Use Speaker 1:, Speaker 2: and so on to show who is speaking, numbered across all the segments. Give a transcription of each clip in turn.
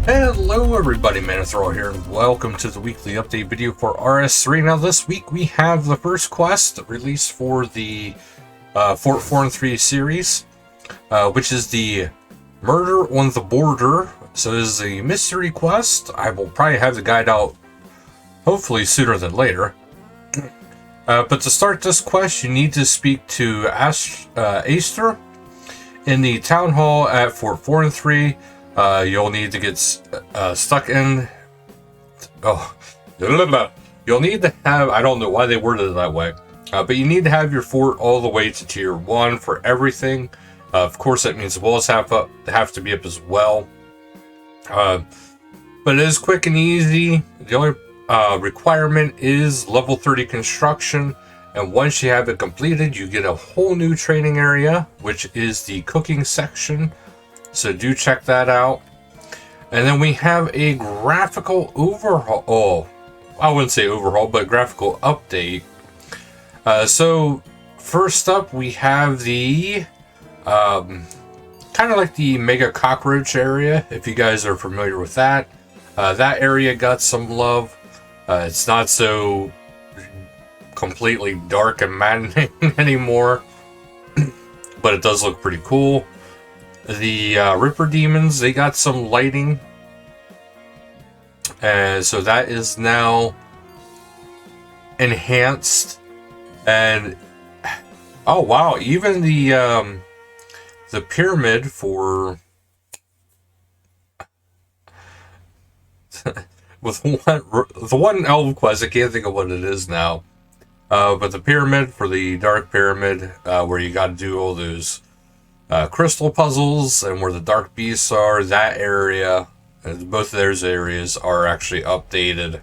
Speaker 1: Hello everybody, Manithral here, and welcome to the weekly update video for RS3. Now this week we have the first quest released for the Fort 4 and 3 series, which is the Murder on the Border. So this is a mystery quest. I will probably have the guide out hopefully sooner than later. But to start this quest, you need to speak to Aster in the town hall at Fort 4 and 3. You'll need to get stuck in. Oh, you'll need to have. I don't know why they worded it that way, but you need to have your fort all the way to tier 1 for everything. Of course, that means the walls have to be up as well. But it is quick and easy. The only requirement is level 30 construction, and once you have it completed, you get a whole new training area, which is the cooking section. So do check that out. And then we have a graphical overhaul. Oh, I wouldn't say overhaul, but graphical update. So first up, we have the kind of like the Mega Cockroach area, if you guys are familiar with that. That area got some love. It's not so completely dark and maddening anymore, but it does look pretty cool. The Ripper Demons, they got some lighting, and so that is now enhanced. And oh wow, even the pyramid for with the one elf quest, I can't think of what it is now, but the pyramid for the Dark Pyramid, where you got to do all those crystal puzzles and where the dark beasts are, that area, both of those areas are actually updated.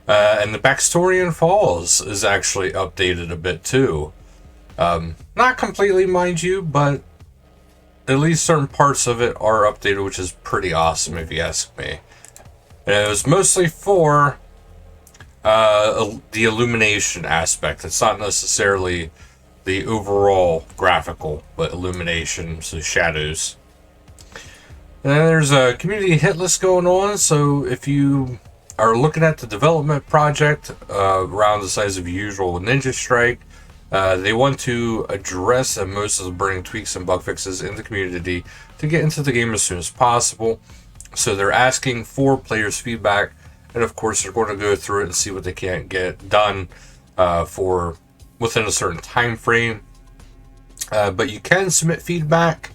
Speaker 1: And the Baxtorian Falls is actually updated a bit too. Not completely, mind you, but at least certain parts of it are updated, which is pretty awesome if you ask me. And it was mostly for the illumination aspect. It's not necessarily the overall graphical, but illumination, so shadows. And then there's a community hit list going on, so if you are looking at the development project around the size of usual Ninja Strike, they want to address most of the burning tweaks and bug fixes in the community to get into the game as soon as possible. So they're asking for players' feedback, and of course they're going to go through it and see what they can't get done for within a certain time frame. But you can submit feedback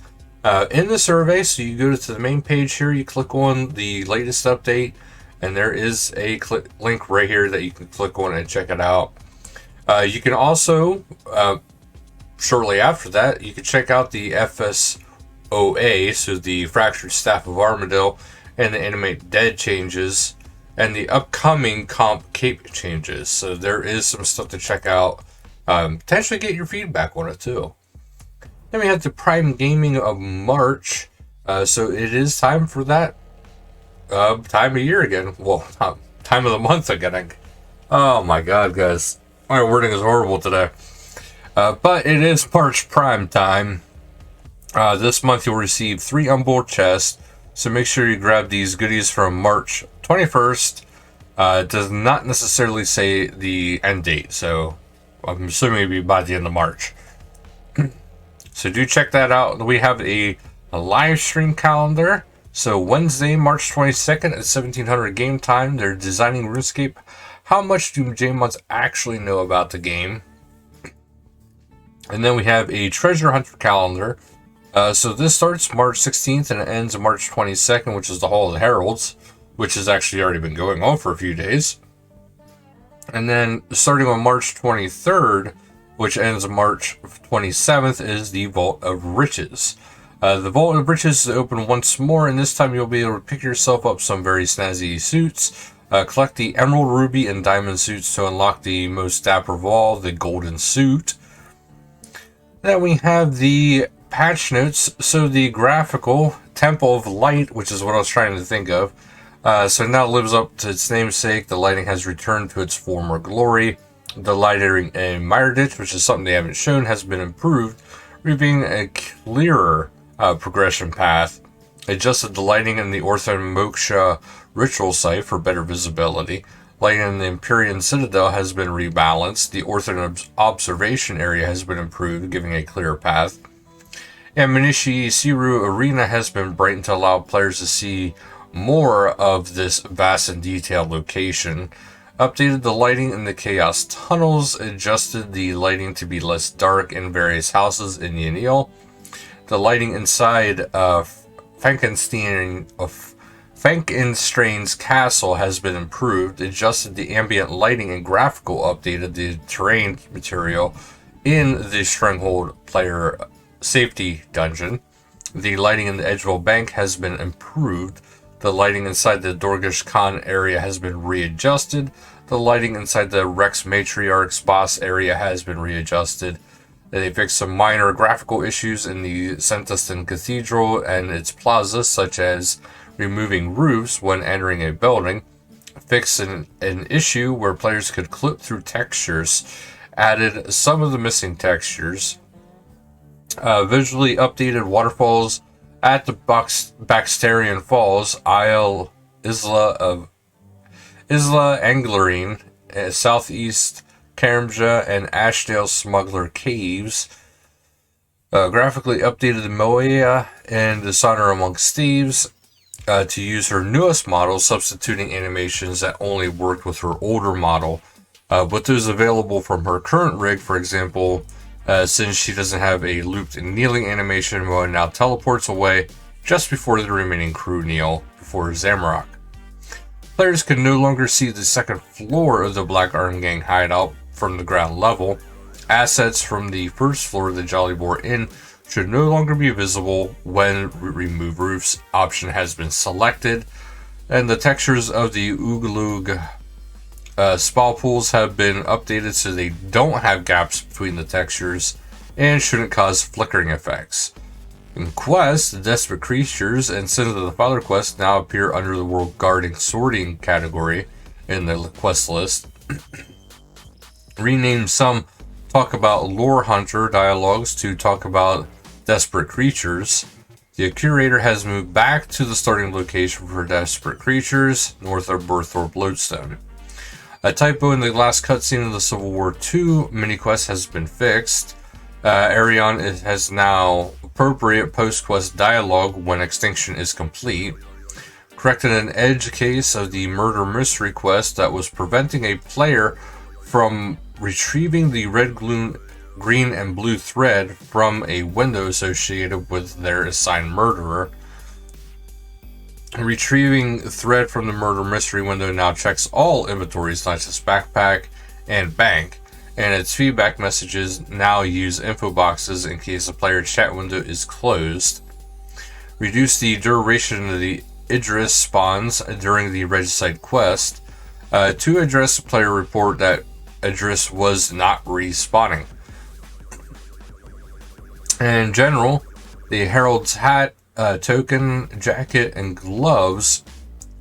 Speaker 1: in the survey. So you go to the main page here, you click on the latest update, and there is a link right here that you can click on and check it out. You can also, shortly after that, you can check out the FSOA, so the Fractured Staff of Armadale, and the Animate Dead changes, and the upcoming Comp Cape changes. So there is some stuff to check out. Potentially get your feedback on it too. Then we have the Prime Gaming of March. So it is time for that time of year again. Well, time of the month again. Oh my god, guys. My wording is horrible today. But it is March Prime time. This month you'll receive 3 onboard chests. So make sure you grab these goodies from March 21st. It does not necessarily say the end date. So I'm assuming it'll be by the end of March. So do check that out. We have a live stream calendar. So Wednesday, March 22nd at 1700 game time, they're designing RuneScape. How much do JMods actually know about the game? And then we have a treasure hunter calendar. So this starts March 16th and it ends March 22nd, which is the Hall of the Heralds, which has actually already been going on for a few days. And then starting on March 23rd, which ends March 27th, is the Vault of Riches. The Vault of Riches is open once more, and this time you'll be able to pick yourself up some very snazzy suits. Collect the Emerald, Ruby, and Diamond suits to unlock the most dapper of all, the Golden Suit. Then we have the patch notes. So the graphical Temple of Light, which is what I was trying to think of, so now lives up to its namesake. The lighting has returned to its former glory. The lighting in Mire Ditch, which is something they haven't shown, has been improved, revealing a clearer progression path. Adjusted the lighting in the Orthan Moksha ritual site for better visibility. Lighting in the Empyrean Citadel has been rebalanced. The Orthan observation area has been improved, giving a clearer path. And Minishi Siru Arena has been brightened to allow players to see more of this vast and detailed location. Updated the lighting in the Chaos Tunnels, adjusted the lighting to be less dark in various houses in Yanil. The lighting inside Frankenstein's castle has been improved, adjusted the ambient lighting and graphical updated the terrain material in the Stronghold player safety dungeon. The lighting in the Edgeville Bank has been improved. The lighting inside the Dorgish Khan area has been readjusted. The lighting inside the Rex Matriarch's boss area has been readjusted. They fixed some minor graphical issues in the Sentiston Cathedral and its plaza, such as removing roofs when entering a building. Fixed an issue where players could clip through textures. Added some of the missing textures. Visually updated waterfalls at the Baxterian Falls, Isle Isla Anglerine, southeast Karamja and Ashdale Smuggler Caves. Graphically updated the Moea and Dishonor Amongst Thieves to use her newest model, substituting animations that only worked with her older model. With those available from her current rig, for example, since she doesn't have a looped and kneeling animation, Moa now teleports away just before the remaining crew kneel before Zamorak. Players can no longer see the second floor of the Black Arm Gang hideout from the ground level. Assets from the first floor of the Jolly Boar Inn should no longer be visible when remove roofs option has been selected. And the textures of the Oogalug spa pools have been updated so they don't have gaps between the textures and shouldn't cause flickering effects. In Quest, the Desperate Creatures and Sin of the Father quest now appear under the World Guarding Sorting category in the quest list. Renamed some Talk About Lore Hunter dialogues to Talk About Desperate Creatures. The curator has moved back to the starting location for Desperate Creatures, north of Burthorpe Lodestone. A typo in the last cutscene of the Civil War II mini-quest has been fixed. Arion has now appropriate post-quest dialogue when extinction is complete. Corrected an edge case of the murder mystery quest that was preventing a player from retrieving the red, green, and blue thread from a window associated with their assigned murderer. Retrieving thread from the murder mystery window now checks all inventories, not just backpack and bank, and its feedback messages now use info boxes in case the player chat window is closed. Reduce the duration of the Idris spawns during the Regicide quest to address the player report that Idris was not respawning. In general, the Herald's hat, token, jacket, and gloves,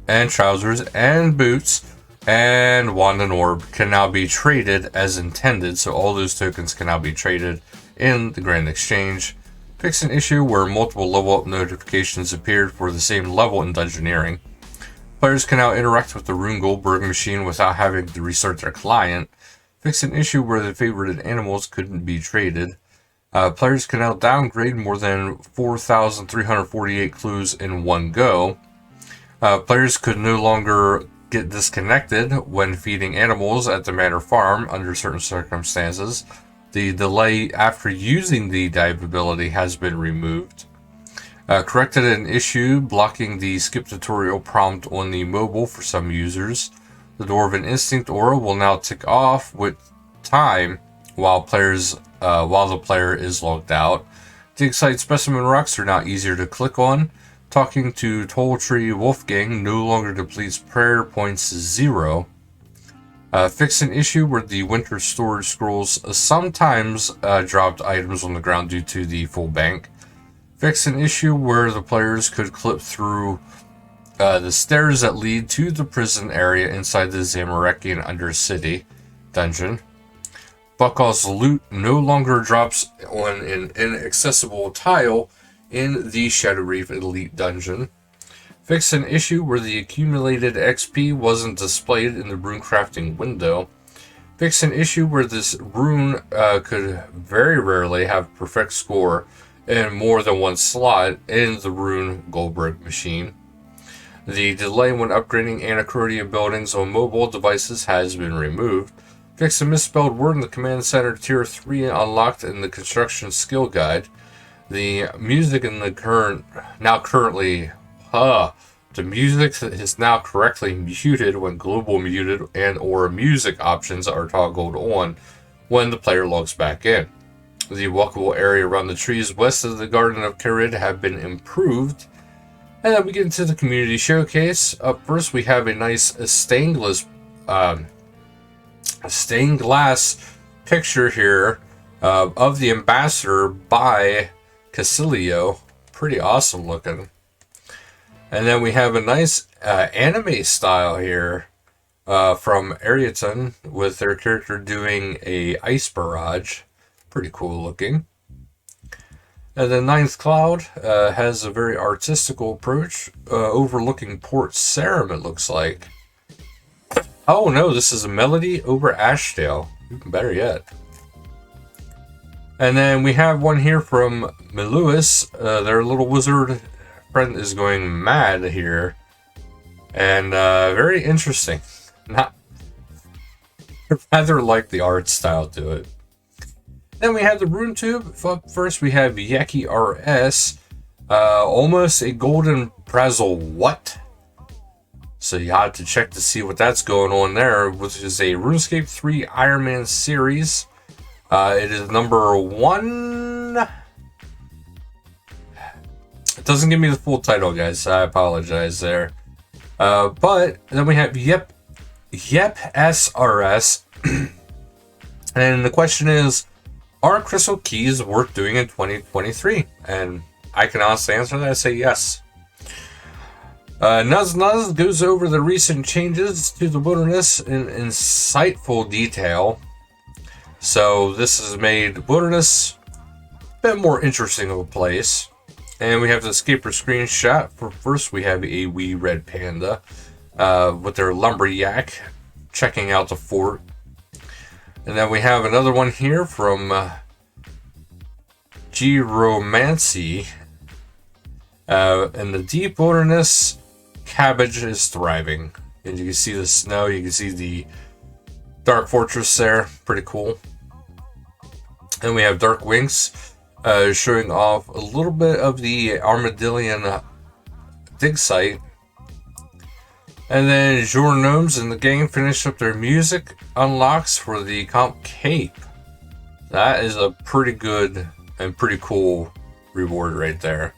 Speaker 1: and trousers, and boots, and wand and orb can now be traded as intended, so all those tokens can now be traded in the Grand Exchange. Fix an issue where multiple level up notifications appeared for the same level in Dungeoneering. Players can now interact with the Rune Goldberg machine without having to restart their client. Fix an issue where the favorited animals couldn't be traded. Players can now downgrade more than 4,348 clues in one go. Players could no longer get disconnected when feeding animals at the Manor Farm under certain circumstances. The delay after using the dive ability has been removed. Corrected an issue blocking the skip tutorial prompt on the mobile for some users. The Dwarven Instinct aura will now tick off with time while the player is logged out. Dig site specimen rocks are now easier to click on. Talking to Tolltree Wolfgang no longer depletes prayer points 0. Fix an issue where the winter storage scrolls sometimes dropped items on the ground due to the full bank. Fix an issue where the players could clip through the stairs that lead to the prison area inside the Zamorakian Undercity dungeon. Buckall's loot no longer drops on an inaccessible tile in the Shadow Reef Elite Dungeon. Fix an issue where the accumulated XP wasn't displayed in the rune crafting window. Fix an issue where this rune could very rarely have perfect score in more than one slot in the rune Goldberg machine. The delay when upgrading Anacrodia buildings on mobile devices has been removed. Fix a misspelled word in the Command Center Tier 3 unlocked in the Construction Skill Guide. The music in the the music is now correctly muted when global muted and or music options are toggled on when the player logs back in. The walkable area around the trees west of the Garden of Carid have been improved. And then we get into the community showcase. Up first, we have a nice stained glass picture here of the ambassador by Casilio. Pretty awesome looking. And then we have a nice anime style here from Ariaton with their character doing a ice barrage. Pretty cool looking. And the Ninth Cloud has a very artistical approach, overlooking Port Sarum, it looks like. Oh no, this is a melody over Ashdale. Even better yet. And then we have one here from Meluis. Their little wizard friend is going mad here. And very interesting. I rather like the art style to it. Then we have the Rune Tube. Up first, we have Yaki RS. Almost a golden Prazzle. What? So you have to check to see what that's going on there, which is a RuneScape 3 Iron Man series. It is number 1. It doesn't give me the full title, guys. I apologize there. But then we have Yep SRS. And the question is, are crystal keys worth doing in 2023? And I can honestly answer that. I say yes. Nuz goes over the recent changes to the wilderness in insightful detail. So this has made wilderness a bit more interesting of a place. And we have the escaper screenshot. For first, we have a wee red panda with their lumberjack checking out the fort. And then we have another one here from Geromancy. In the deep wilderness, cabbage is thriving. And you can see the snow, you can see the Dark Fortress there. Pretty cool. And we have Dark Winks showing off a little bit of the Armadillion dig site. And then Jour Gnomes in the game finish up their music unlocks for the Comp Cape. That is a pretty good and pretty cool reward right there.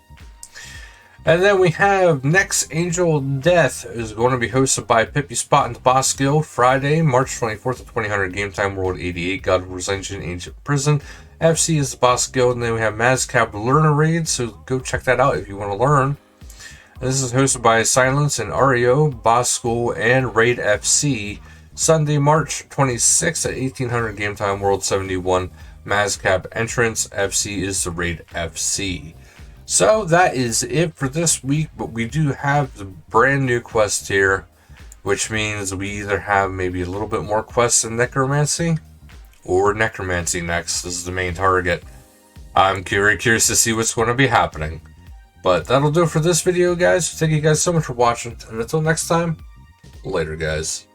Speaker 1: And then we have Next Angel Death is going to be hosted by Pippi Spot and the Boss Guild Friday, March 24th at 2000 Game Time World 88, God Wars Engine, Ancient Prison. FC is the Boss Guild, and then we have Mazcap Learner Raid, so go check that out if you want to learn. And this is hosted by Silence and Ario, Boss School, and Raid FC. Sunday, March 26th at 1800 Game Time World 71. Mazcap entrance. FC is the Raid FC. So that is it for this week, but we do have the brand new quest here, which means we either have maybe a little bit more quests in Necromancy, or Necromancy next is the main target. I'm very curious to see what's going to be happening. But that'll do it for this video, guys. Thank you guys so much for watching, and until next time, later, guys.